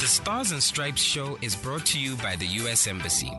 The Stars and Stripes show is brought to you by the U.S. Embassy.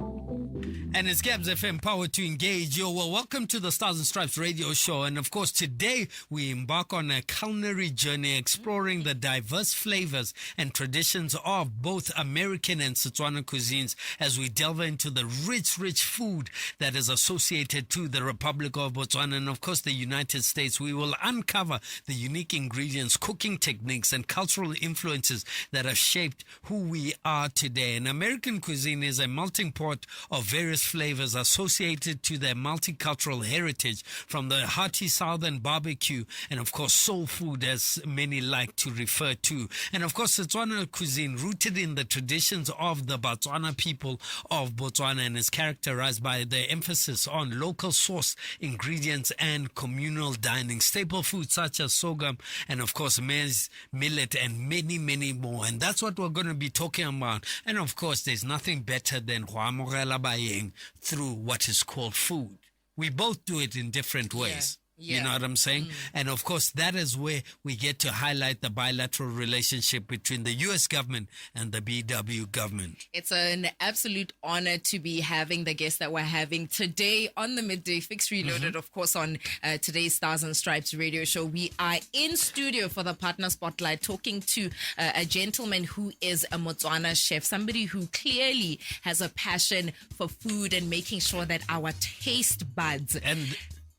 And it's Gabs FM, power to engage. Yo, well, welcome to the Stars and Stripes radio show. And of course, today we embark on a culinary journey exploring the diverse flavors and traditions of both American and Botswana cuisines as we delve into the rich food that is associated to the Republic of Botswana and of course the United States. We will uncover the unique ingredients, cooking techniques, and cultural influences that have shaped who we are today. And American cuisine is a melting pot of various flavors associated to their multicultural heritage, from the hearty southern barbecue and of course soul food, as many like to refer to, and of course Botswana cuisine, rooted in the traditions of the Botswana people of Botswana, and is characterized by the emphasis on local source ingredients and communal dining. Staple foods such as sorghum and of course maize, millet, and many more, and that's what we're going to be talking about. And of course there's nothing better than go amogela baeng through what is called food. We both do it in different ways. Yeah. You know what I'm saying? And of course, that is where we get to highlight the bilateral relationship between the U.S. government and the BW government. It's an absolute honor to be having the guest that we're having today on the Midday Fix Reloaded, of course, on today's Stars and Stripes radio show. We are in studio for the Partner Spotlight talking to a gentleman who is a Botswana chef, somebody who clearly has a passion for food and making sure that our taste buds...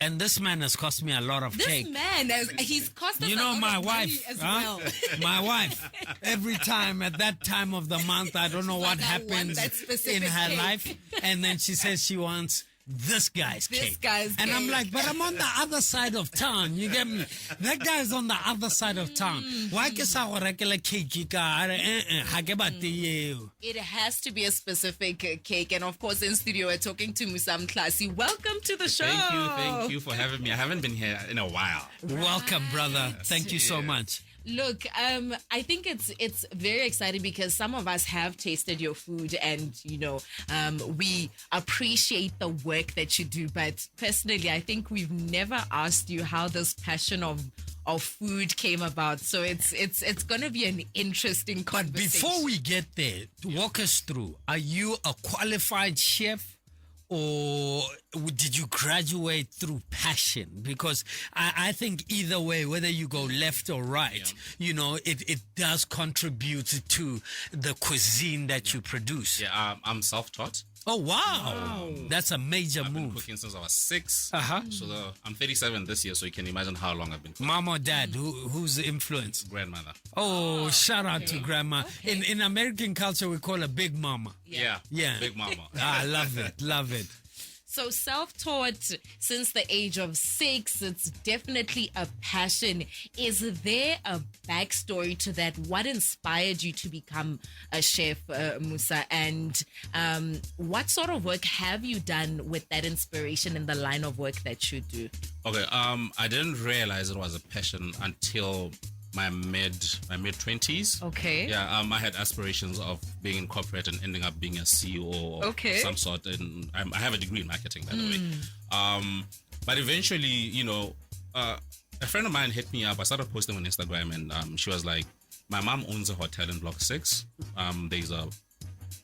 And this man has cost me a lot of cake. This man, he's cost us a lot my of wife, money as well. My wife, every time at that time of the month, I don't know what happens in her cake. life. And then she says she wants this guy's cake. And I'm like, but I'm on the other side of town. You get me? That guy's on the other side of town. Why can I regular cake? It has to be a specific cake. And of course, in studio, we're talking to Musam Klasi. Welcome to the show. Thank you for having me. I haven't been here in a while. Welcome, brother. Thank you so much. Look, I think it's very exciting because some of us have tasted your food and, you know, we appreciate the work that you do. But personally, I think we've never asked you how this passion of food came about. So it's going to be an interesting conversation. Before we get there, walk us through. Are you a qualified chef? Or did you graduate through passion? Because I think either way, whether you go left or right, you know, it does contribute to the cuisine that you produce. Yeah, I'm self-taught. Oh, wow. That's a major I've move. been cooking since I was 6. So I'm 37 this year, so you can imagine how long I've been cooking. Mom or dad, who's the influence? Grandmother. Oh, shout out to grandma. Okay. In American culture, we call her Big Mama. Yeah. Big mama. I love it. So self-taught since the age of 6, it's definitely a passion. Is there a backstory to that? What inspired you to become a chef, Musa? And what sort of work have you done with that inspiration in the line of work that you do? Okay, I didn't realize it was a passion until my mid 20s. Okay. Yeah, I had aspirations of being in corporate and ending up being a CEO of some sort. And I have a degree in marketing, by the way. But eventually, you know, a friend of mine hit me up. I started posting on Instagram, and she was like, "My mom owns a hotel in Block 6. There's a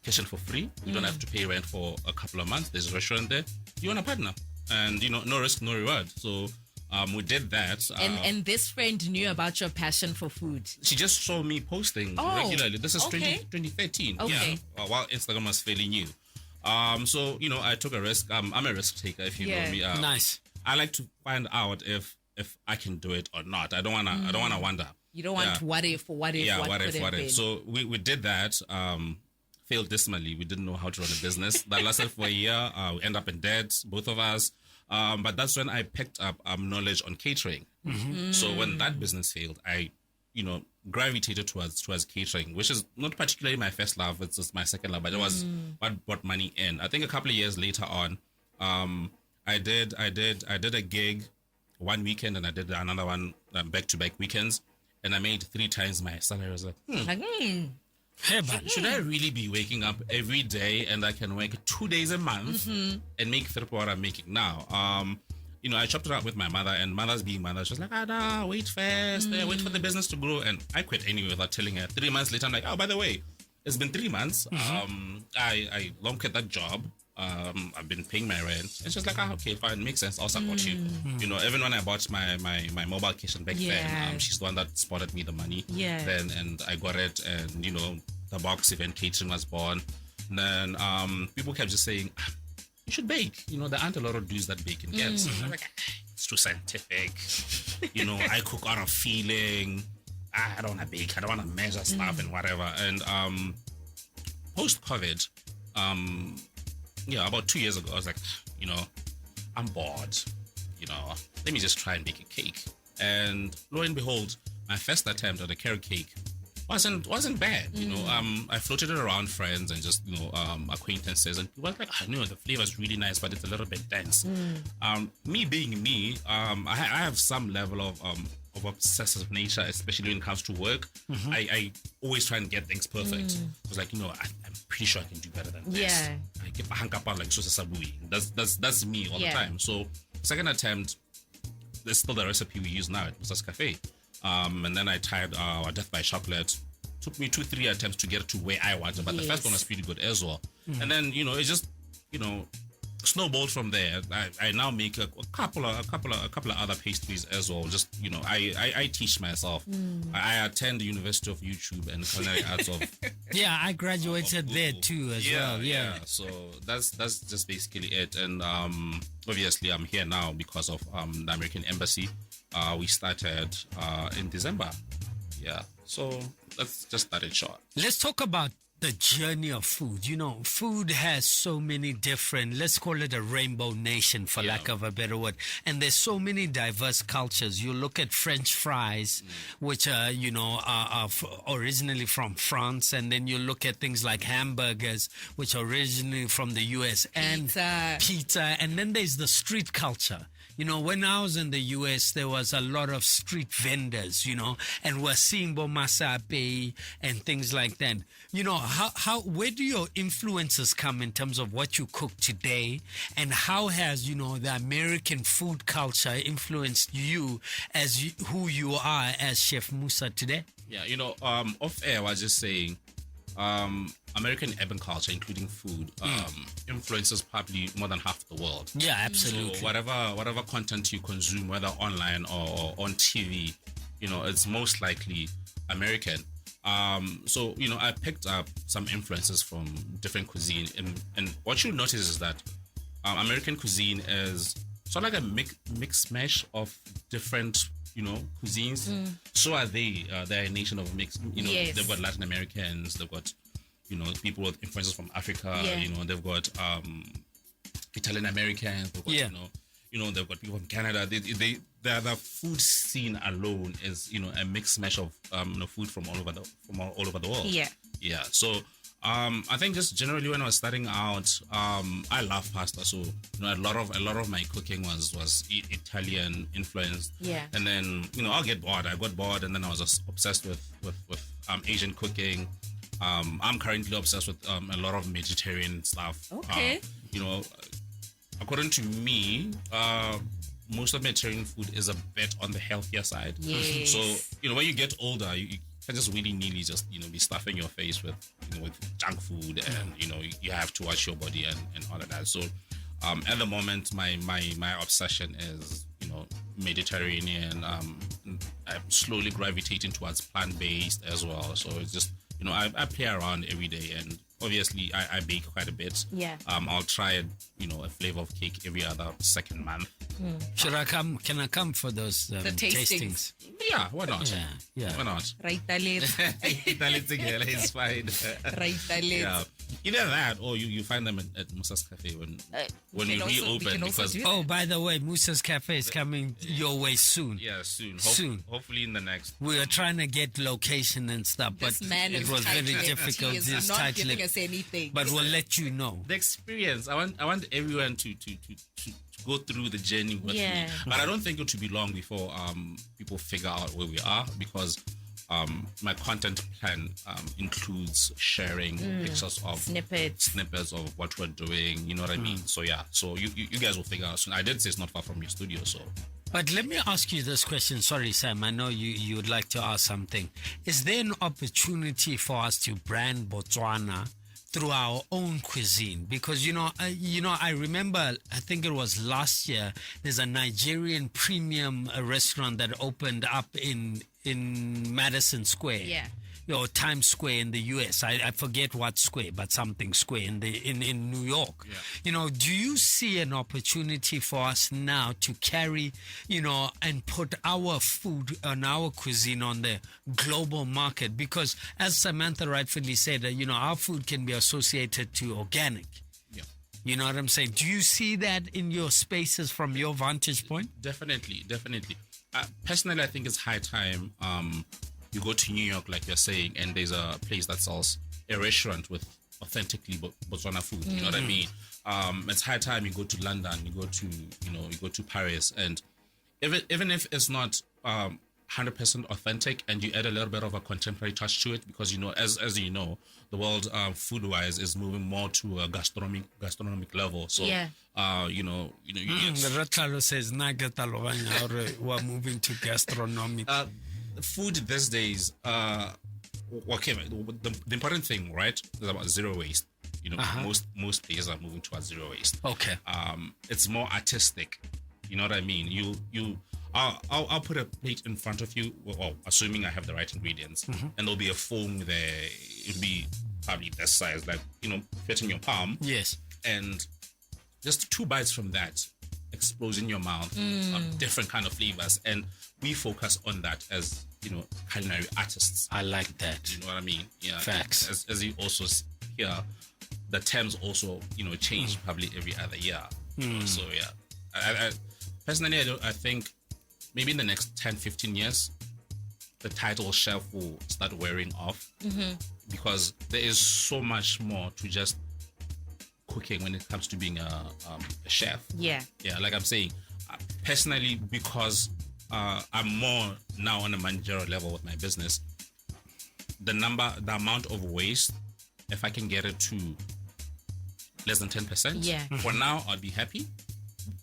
kitchen for free. You don't have to pay rent for a couple of months. There's a restaurant there. You want a partner? And, you know, no risk, no reward." So we did that. And this friend knew about your passion for food. She just saw me posting regularly. This is 2013. Okay. Yeah, while Instagram was fairly new. So, you know, I took a risk. I'm a risk taker, if you know me. Nice. I like to find out if I can do it or not. I don't wanna wonder. You don't want what if, what if. So we did that. Failed dismally. We didn't know how to run a business. That lasted for a year. We end up in debt, both of us. But that's when I picked up knowledge on catering. So when that business failed, I, you know, gravitated towards catering, which is not particularly my first love. It's just my second love, but it was what brought money in. I think a couple of years later on, I did a gig one weekend and I did another one back-to-back weekends, and I made 3 times my salary. I was like, Hey, man. should I really be waking up every day and I can work 2 days a month and make what I'm making now? You know, I chopped it out with my mother, and mother's being mother. She was like, wait first, wait for the business to grow. And I quit anyway without telling her. 3 months later, I'm like, oh, by the way, it's been 3 months. I long quit that job. I've been paying my rent. It's just like, okay, fine, makes sense. I'll support you. You know, even when I bought my mobile kitchen back then, she's the one that spotted me the money. Then, and I got it, and you know, the box event catering was born. And then people kept just saying, you should bake. You know, there aren't a lot of dudes that bake in Gets. I'm like, it's too scientific. You know, I cook out of feeling. I don't want to bake. I don't want to measure stuff and whatever. And post-COVID, about 2 years ago, I was like, you know, I'm bored. You know, let me just try and bake a cake. And lo and behold, my first attempt at a carrot cake wasn't bad. You know, I floated it around friends and just, you know, acquaintances, and people were like, I know the flavor is really nice, but it's a little bit dense. Me being me, I have some level of obsessive nature, especially when it comes to work. I always try and get things perfect. I was like, you know, I'm pretty sure I can do better than this. I get my hang up like Sabui. That's me all the time. So second attempt, there's still the recipe we use now at Musa's Cafe. And then I tried our Death by Chocolate. Took me 2-3 attempts to get to where I wanted, but the first one was pretty good as well. And then, you know, it just, you know, snowballed from there. I now make a couple of other pastries as well. Just, you know, I teach myself. I attend the University of YouTube and Culinary Arts of I graduated there too as well. So that's just basically it. And obviously I'm here now because of the American Embassy. We started in December. So let's just start it short. Let's talk about the journey of food. You know, food has so many different, let's call it a rainbow nation for lack of a better word. And there's so many diverse cultures. You look at French fries, which are, you know, are originally from France. And then you look at things like hamburgers, which are originally from the US, and pizza. And then there's the street culture. You know, when I was in the US, there was a lot of street vendors, you know, and we're seeing Bomasape and things like that. You know, where do your influences come in terms of what you cook today, and how has, you know, the American food culture influenced you as who you are as Chef Musa today? Yeah, you know, off air, I was just saying, American urban culture, including food, influences probably more than half the world. Yeah, absolutely. So whatever content you consume, whether online or on TV, you know, it's most likely American. So, you know, I picked up some influences from different cuisine, and what you'll notice is that American cuisine is sort of like a mix mash of different, you know, cuisines. So are they. They're a nation of mix. You know, they've got Latin Americans, they've got, you know, people with influences from Africa. You know, they've got Italian Americans. They've got, you know, they've got people from Canada. The food scene alone is, you know, a mixed mash of you know, food from all over the world. Yeah. So I think just generally when I was starting out, I love pasta. So, you know, a lot of my cooking was Italian influenced. And then, you know, I'll get bored. I got bored, and then I was just obsessed with Asian cooking. I'm currently obsessed with a lot of Mediterranean stuff. You know, according to me, most of Mediterranean food is a bit on the healthier side. So, you know, when you get older, you can just willy-nilly just, you know, be stuffing your face with, you know, with junk food, and, you know, you have to watch your body and all of that. So, at the moment, my obsession is, you know, Mediterranean. I'm slowly gravitating towards plant-based as well. So it's just, you know, I play around every day, and obviously I bake quite a bit. I'll try, you know, a flavor of cake every other second month. Should I come? Can I come for those the tastings? Yeah, why not? Yeah. Why not? Right, It's fine. Yeah. Either that, or you find them at Musa's Cafe when we reopen. Because by the way, Musa's Cafe is coming your way soon. Yeah, soon. Hopefully in the next. We are trying to get location and stuff, but it was very difficult. This not giving us anything. But we'll let you know. The experience. I want everyone to go through the journey with me. But I don't think it will be long before people figure out where we are, because my content plan includes sharing pictures of snippets of what we're doing. You know what I mean? So yeah. So you guys will figure out soon. I did say it's not far from your studio, so But let me ask you this question. Sorry, Sam. I know you would like to ask something. Is there an opportunity for us to brand Botswana through our own cuisine? Because I remember. I think it was last year. There's a Nigerian premium restaurant that opened up in Madison Square. Yeah. Or Times Square in the US. I forget what square, but something square in New York. Yeah. Do you see an opportunity for us now to carry, and put our food and our cuisine on the global market? Because as Samantha rightfully said, our food can be associated to organic. Yeah. You know what I'm saying? Do you see that in your spaces from your vantage point? Definitely. Personally, I think it's high time. You go to New York, like you're saying, and there's a place that sells a restaurant with authentically Botswana food. You know what I mean? It's high time you go to London, you go to Paris, and even if it's not 100% authentic, and you add a little bit of a contemporary touch to it, because as you know, the world food-wise is moving more to a gastronomic level. So Yeah. The Ratalo says, we're moving to gastronomic. Food these days, okay, the important thing, right, is about zero waste. Most places are moving towards zero waste. Okay. It's more artistic. You know what I mean? I'll put a plate in front of you, well, assuming I have the right ingredients, and there'll be a foam there. It'll be probably this size, like fit in your palm. Yes. And just 2 bites from that explodes in your mouth of different kind of flavors, and we focus on that as culinary artists. I like that. You know what I mean? Yeah. Facts. As you also hear, the terms also change probably every other year. So yeah, I personally I think maybe in the next 10-15 years the title shelf will start wearing off, because there is so much more to just cooking when it comes to being a chef. Yeah. Like I'm saying, personally, because I'm more now on a managerial level with my business, the amount of waste, if I can get it to less than 10%, Yeah. for now I'd be happy,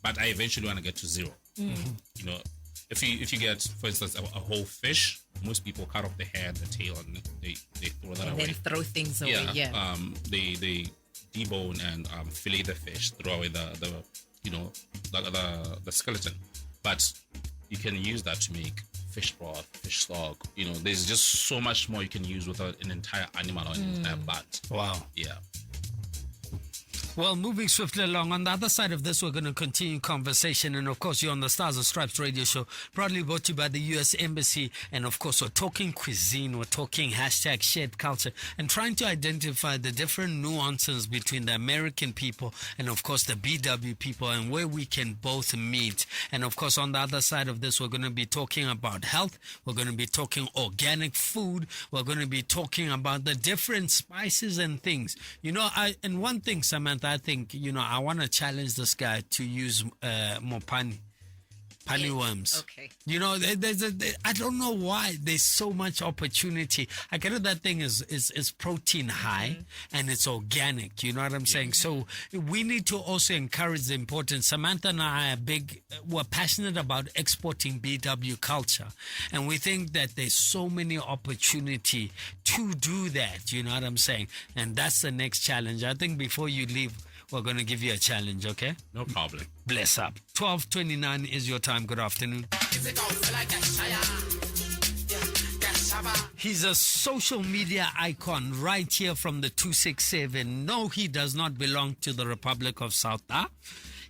but I eventually want to get to zero. If you get, for instance, a whole fish, most people cut off the head, the tail, and they throw that And away. then throw things away. Yeah. They debone and fillet the fish, throw away the skeleton, but you can use that to make fish broth, fish stock. There's just so much more you can use with an entire animal or an entire bat. Wow. Yeah. Well, moving swiftly along, on the other side of this, we're going to continue conversation. And, of course, you're on the Stars and Stripes radio show, proudly brought to you by the U.S. Embassy. And, of course, we're talking cuisine, we're talking hashtag shared culture, and trying to identify the different nuances between the American people and, of course, the BW people, and where we can both meet. And, of course, on the other side of this, we're going to be talking about health. We're going to be talking organic food. We're going to be talking about the different spices and things. And one thing, Samantha, I think, I want to challenge this guy to use more pani worms. Okay. I don't know why there's so much opportunity. I get it, that thing is protein high and it's organic. You know what I'm saying? So we need to also encourage the importance. Samantha and I are we're passionate about exporting BW culture. And we think that there's so many opportunity to do that. You know what I'm saying? And that's the next challenge. I think before you leave, we're going to give you a challenge, okay? No problem. Bless up. 12:29 is your time. Good afternoon. He's a social media icon right here from the 267. No, he does not belong to the Republic of South Africa.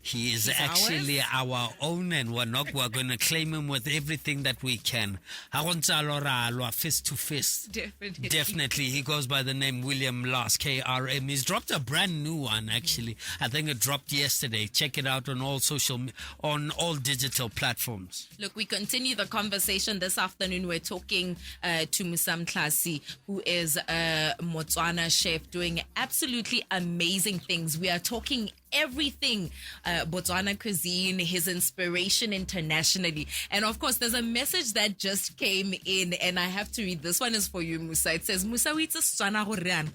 He is actually our own, and we're going to claim him with everything that we can. Fist to fist. Definitely. He goes by the name William Loss, KRM. He's dropped a brand new one, actually. I think it dropped yesterday. Check it out on all digital platforms. Look, we continue the conversation this afternoon. We're talking to Musam Klasi, who is a Botswana chef doing absolutely amazing things. We are talking everything Botswana cuisine, his inspiration internationally. And of course, there's a message that just came in, and I have to read. This one is for you, Musa. It says, Musa, we Setswana go rean.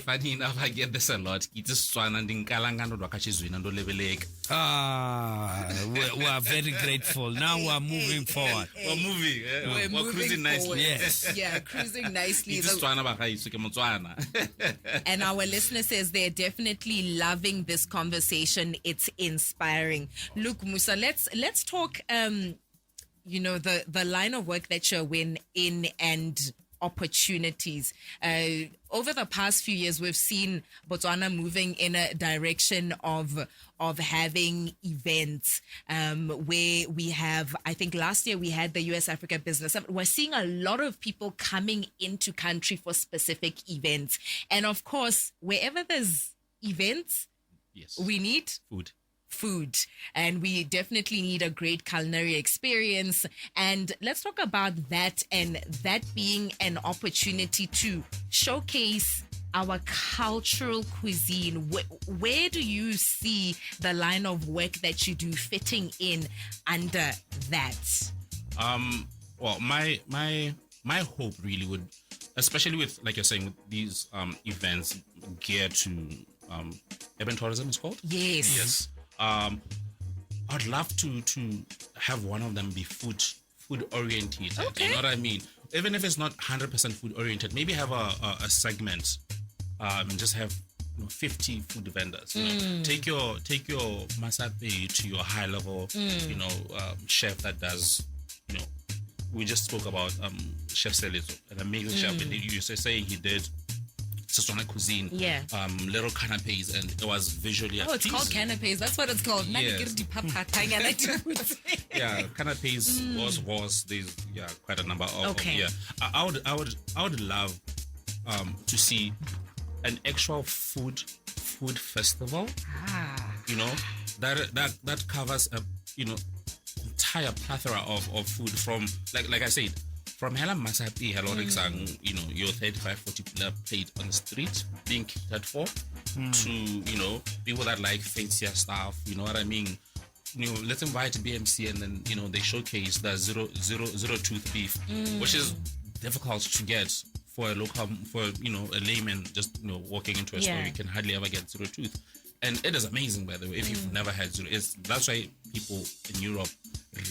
Funny enough, I get this a lot. It's Setswana ndinkalangano dwakachizwina ndo lebeleka. We are very grateful. Now we are moving forward. We're moving. We're cruising nicely. Yes. Yeah, cruising nicely. It's Setswana bagaitsu ke Motswana. And our listener says they're definitely loving this conversation. It's inspiring. Look, Musa, let's talk the line of work that you're in and opportunities. Over the past few years, we've seen Botswana moving in a direction of having events where we have, I think last year we had the US Africa Business Summit. We're seeing a lot of people coming into country for specific events. And of course, wherever there's events, Yes. we need food, and we definitely need a great culinary experience. And let's talk about that, and that being an opportunity to showcase our cultural cuisine. Where do you see the line of work that you do fitting in under that? Well, my hope really would, especially with, like you're saying, with these events geared to urban tourism, it's called. Yes. I'd love to have one of them be food oriented. Okay. You know what I mean? Even if it's not 100% food oriented, maybe have a segment and just have 50 food vendors. You know? Take your masape to your high level, chef that does, we just spoke about Chef Selizo, an amazing chef. And you say he did Botswana Cuisine, Yeah. little canapes, and it was visually Oh, it's appeasing. called canapes. That's what it's called. Yes. Yeah, canapes was there's quite a number of Okay. I would love to see an actual food festival. That covers a entire plethora of food, from like I said, from Hela Masapi, Hello Rixang, your 35-40 plate on the street being catered for, to people that like fancier stuff, you know what I mean? Let's invite BMC, and then they showcase the zero tooth beef, which is difficult to get for a local, a layman just walking into a store. You can hardly ever get zero tooth, and it is amazing, by the way, if you've never had zero. That's why people in Europe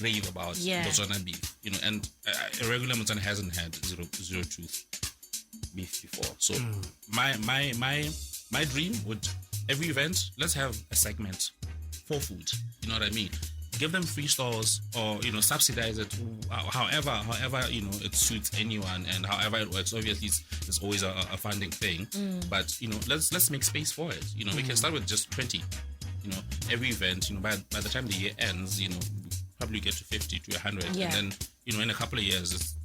rave about Botswana beef, and a regular Botswana hasn't had zero tooth beef before. So my dream would, every event, let's have a segment for food. You know what I mean? Give them free stalls, or subsidize it, however it suits anyone, and however it works. Obviously, it's always a funding thing, but let's make space for it. We can start with just 20. Every event. By the time the year ends, probably get to 50 to 100, and then in a couple of years, it's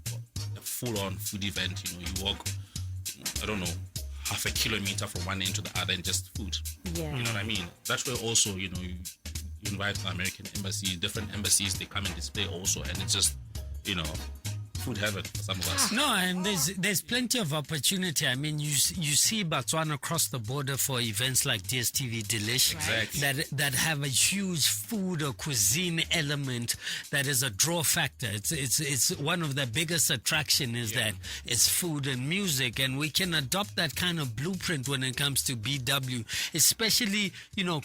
a full-on food event. You walk, I don't know, half a kilometer from one end to the other, and just food. Yeah. You know what I mean? That's where also you invite the American embassy, different embassies, they come and display also, and it's just food heaven for some of us. No, and there's plenty of opportunity. I mean, you see Botswana across the border for events like DSTV Delish, Exactly. that have a huge food or cuisine element that is a draw factor. It's one of the biggest attraction is that it's food and music, and we can adopt that kind of blueprint when it comes to BW, especially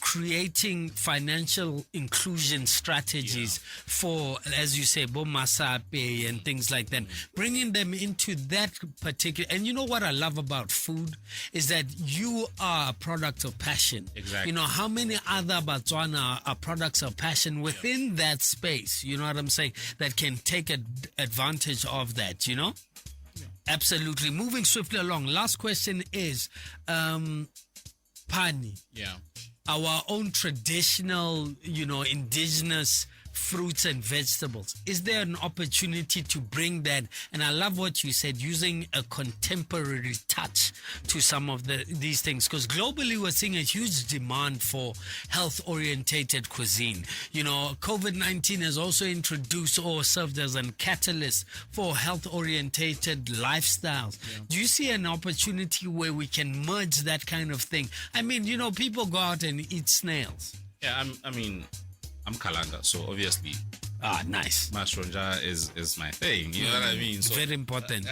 creating financial inclusion strategies for, as you say, Bomasape and things like that, bringing them into that particular. And you know what I love about food is that you are a product of passion. Exactly. How many other Botswana are products of passion within that space? You know what I'm saying? That can take advantage of that. Absolutely. Moving swiftly along. Last question is Pani. Yeah. Our own traditional, indigenous fruits and vegetables. Is there an opportunity to bring that? And I love what you said, using a contemporary touch to some of these things, because globally we're seeing a huge demand for health-orientated cuisine. You know, COVID-19 has also introduced or served as a catalyst for health-orientated lifestyles. Yeah. Do you see an opportunity where we can merge that kind of thing? I mean, you know, people go out and eat snails. Yeah, I'm Kalanga, so obviously. Ah, nice. Mashronja is my thing. You know what I mean? So, very important.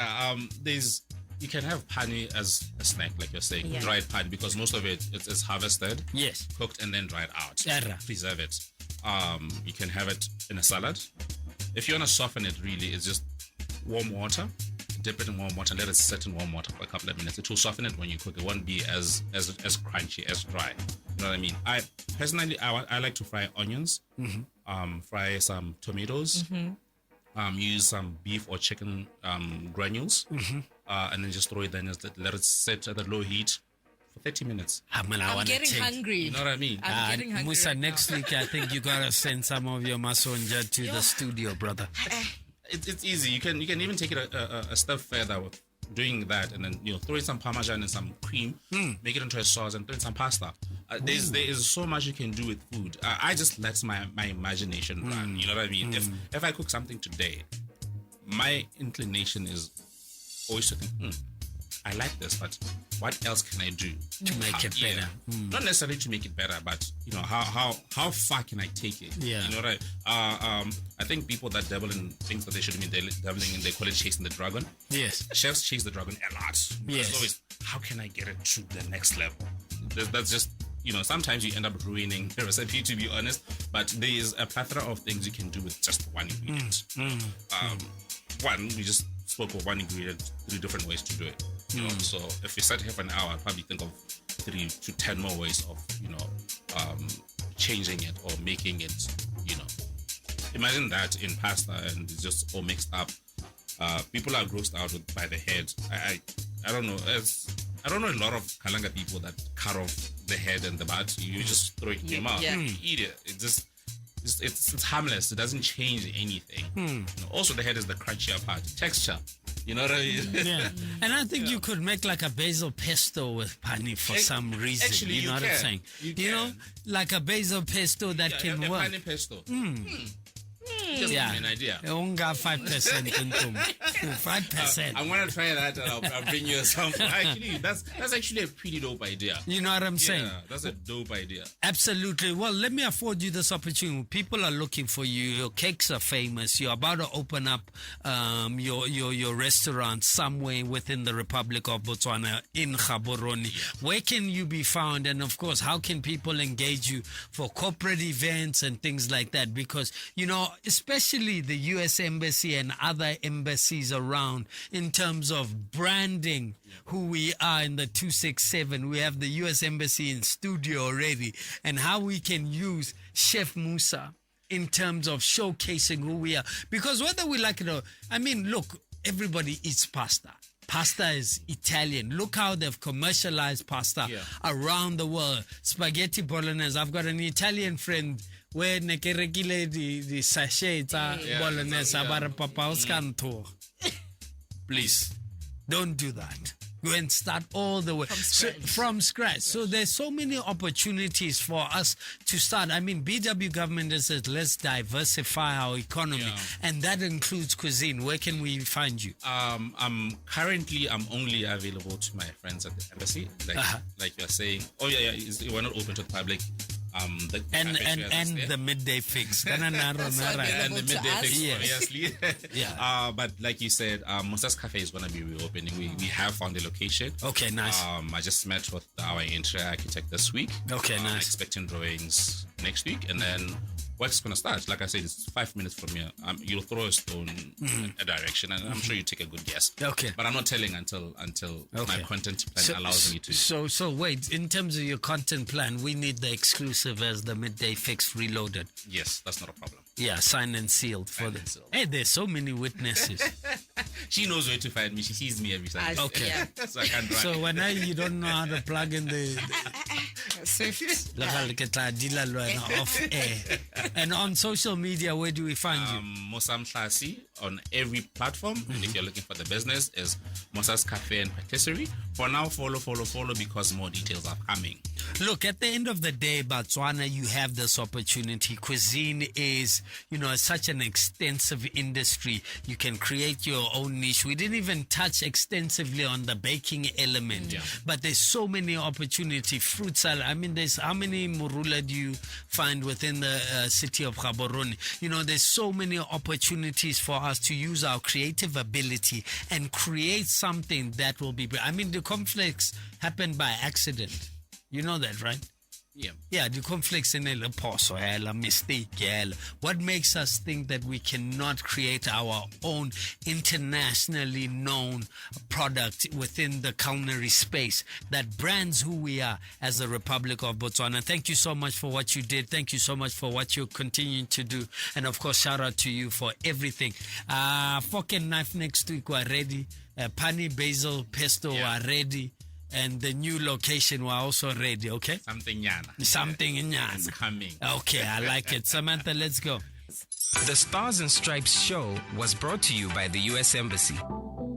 You can have pani as a snack, like you're saying, dried pani, because most of it's harvested, yes, cooked, and then dried out. Preserve it. You can have it in a salad. If you want to soften it, really, it's just warm water. Dip it in warm water, let it sit in warm water for a couple of minutes. It will soften it when you cook. It won't be as crunchy, as dry. You know what I mean? I personally, I like to fry onions, fry some tomatoes, use some beef or chicken granules, and then just throw it in, let it sit at a low heat for 30 minutes. I'm getting hungry. You know what I mean? I'm getting hungry. Musa, right next week, I think you gotta send some of your masonja to the studio, brother. It's easy. You can even take it a step further with doing that, and then throw in some parmesan and some cream, make it into a sauce, and throw in some pasta. There is so much you can do with food. I just let my imagination run. You know what I mean? If I cook something today, my inclination is always to think, I like this, but what else can I do to make it better? Not necessarily to make it better, but how far can I take it? Yeah. You know, right? I think people that dabble in things that they shouldn't be dabbling in, they call it chasing the dragon. Yes. Chefs chase the dragon a lot. Yes. It's always, how can I get it to the next level? That's just, sometimes you end up ruining the recipe, to be honest, but there is a plethora of things you can do with just one ingredient. One, we just spoke of one ingredient, 3 different ways to do it. So if we sat here for an hour, I'd probably think of 3 to 10 more ways of, changing it or making it, Imagine that in pasta and it's just all mixed up. People are grossed out by the head. I don't know. I don't know a lot of Kalanga people that cut off the head and the butt. You just throw it in your mouth. You eat it. It's harmless. It doesn't change anything. Also, the head is the crunchier part. Texture. You know what I mean? Yeah. And I think you could make like a basil pesto with pani for some reason. Actually, you know what I'm saying? You know, like a basil pesto that can work. Pani pesto. Just give me an idea. 5%. 5%. I'm gonna try that and I'll bring you some. Actually, that's actually a pretty dope idea. You know what I'm saying? Yeah, that's a dope idea. Absolutely. Well, let me afford you this opportunity. People are looking for you. Your cakes are famous. You're about to open up your restaurant somewhere within the Republic of Botswana in Gaborone. Where can you be found? And of course, how can people engage you for corporate events and things like that? Because, especially the U.S. Embassy and other embassies around, in terms of branding who we are in the 267. We have the U.S. Embassy in studio already, and how we can use Chef Musa in terms of showcasing who we are. Because whether we like it or, look, everybody eats pasta. Pasta is Italian. Look how they've commercialized pasta around the world. Spaghetti bolognese. I've got an Italian friend where nekerekile the sachet bolognese abare papa uskanto. Please, don't do that. Go and start all the way from scratch. So there's so many opportunities for us to start. BW government has said, let's diversify our economy, and that includes cuisine. Where can we find you? I'm only available to my friends at the embassy, like you're saying. We're not open to the public. The midday fix. And the midday fix, obviously. But like you said, Musa's Cafe is going to be reopening. We have found a location. Okay, nice. I just met with our interior architect this week. Okay, nice. Expecting drawings next week, and then work's going to start. Like I said, it's 5 minutes from here. You'll throw a stone a direction, and I'm sure you take a good guess. Okay. But I'm not telling until my content plan allows me to. So wait, in terms of your content plan, we need the exclusive as the midday fix reloaded. Yes, that's not a problem. Yeah, signed and sealed for Signed the. and sealed. Hey, there's so many witnesses. She knows where to find me. She sees me every Sunday. Okay. Yeah. So I can't run. So when you don't know how to plug in the Swift. off air. And on social media, where do we find you? Mosam Hlasi on every platform. And if you're looking for the business, is Mosa's Cafe and Patisserie. For now, follow because more details are coming. Look, at the end of the day, Botswana, you have this opportunity. Cuisine is, such an extensive industry. You can create your own niche. We didn't even touch extensively on the baking element, but there's so many opportunity. Fruit salad. I mean, there's how many murula do you find within the city of Gaborone? There's so many opportunities for us to use our creative ability and create something that will be. I mean, the conflicts happened by accident. You know that, right? Yeah. Yeah, the conflicts in a pause or a mistake. What makes us think that we cannot create our own internationally known product within the culinary space that brands who we are as the Republic of Botswana? Thank you so much for what you did. Thank you so much for what you're continuing to do. And of course, shout out to you for everything. Fork and knife next week were ready. Pani basil pesto were ready. And the new location were also ready, okay? Something yana. Something in Yana. It's coming. Okay, I like it. Samantha, let's go. The Stars and Stripes show was brought to you by the U.S. Embassy.